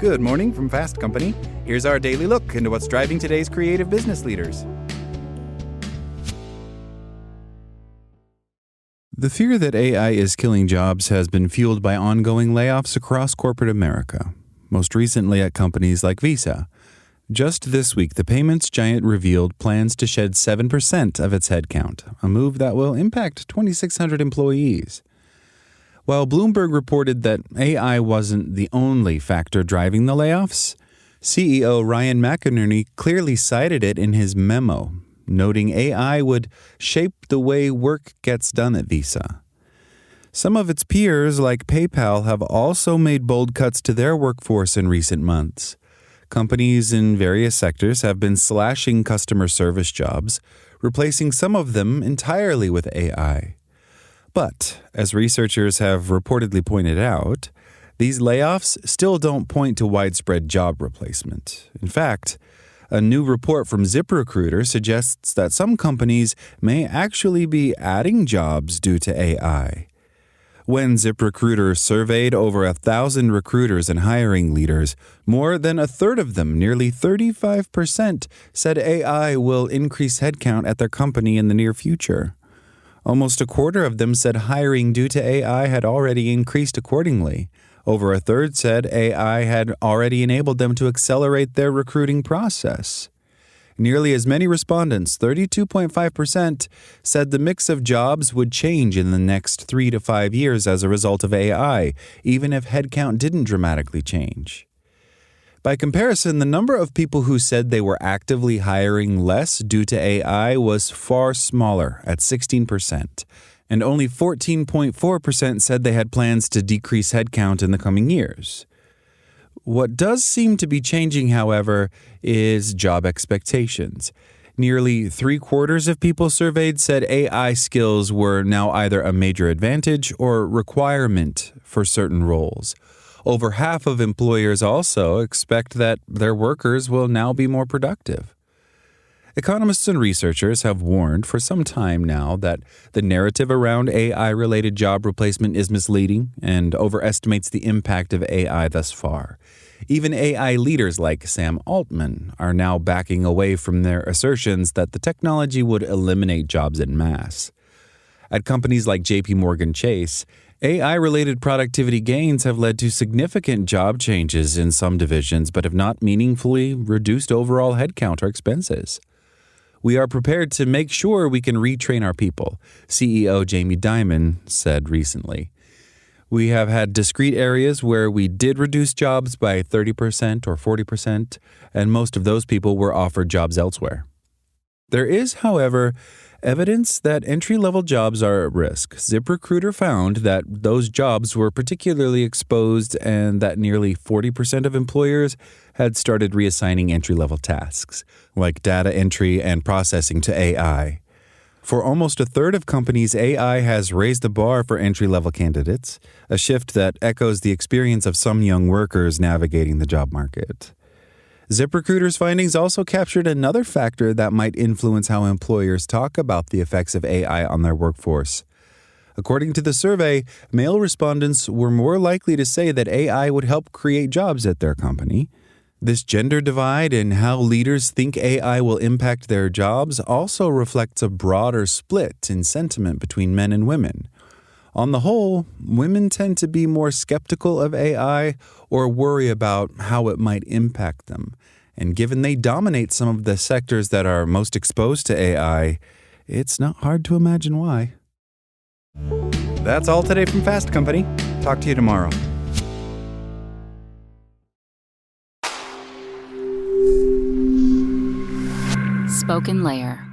Good morning from Fast Company. Here's our daily look into what's driving today's creative business leaders. The fear that AI is killing jobs has been fueled by ongoing layoffs across corporate America, most recently at companies like Visa. Just this week, the payments giant revealed plans to shed 7% of its headcount, a move that will impact 2,600 employees. While Bloomberg reported that AI wasn't the only factor driving the layoffs, CEO Ryan McInerney clearly cited it in his memo, noting AI would shape the way work gets done at Visa. Some of its peers, like PayPal, have also made bold cuts to their workforce in recent months. Companies in various sectors have been slashing customer service jobs, replacing some of them entirely with AI. But, as researchers have reportedly pointed out, these layoffs still don't point to widespread job replacement. In fact, a new report from ZipRecruiter suggests that some companies may actually be adding jobs due to AI. When ZipRecruiter surveyed over 1,000 recruiters and hiring leaders, more than a third of them, nearly 35%, said AI will increase headcount at their company in the near future. Almost a quarter of them said hiring due to AI had already increased accordingly. Over a third said AI had already enabled them to accelerate their recruiting process. Nearly as many respondents, 32.5%, said the mix of jobs would change in the next 3 to 5 years as a result of AI, even if headcount didn't dramatically change. By comparison, the number of people who said they were actively hiring less due to AI was far smaller, at 16%, and only 14.4% said they had plans to decrease headcount in the coming years. What does seem to be changing, however, is job expectations. Nearly 3/4 of people surveyed said AI skills were now either a major advantage or requirement for certain roles. Over half of employers also expect that their workers will now be more productive. Economists and researchers have warned for some time now that the narrative around AI-related job replacement is misleading and overestimates the impact of AI thus far. Even AI leaders like Sam Altman are now backing away from their assertions that the technology would eliminate jobs en masse. At companies like JPMorgan Chase, AI-related productivity gains have led to significant job changes in some divisions but have not meaningfully reduced overall headcount or expenses. We are prepared to make sure we can retrain our people, CEO Jamie Dimon said recently. We have had discrete areas where we did reduce jobs by 30% or 40%, and most of those people were offered jobs elsewhere. There is, however, evidence that entry-level jobs are at risk. ZipRecruiter found that those jobs were particularly exposed and that nearly 40% of employers had started reassigning entry-level tasks, like data entry and processing, to AI. For almost a third of companies, AI has raised the bar for entry-level candidates, a shift that echoes the experience of some young workers navigating the job market. ZipRecruiter's findings also captured another factor that might influence how employers talk about the effects of AI on their workforce. According to the survey, male respondents were more likely to say that AI would help create jobs at their company. This gender divide in how leaders think AI will impact their jobs also reflects a broader split in sentiment between men and women. On the whole, women tend to be more skeptical of AI or worry about how it might impact them. And given they dominate some of the sectors that are most exposed to AI, it's not hard to imagine why. That's all today from Fast Company. Talk to you tomorrow. Spoken Layer.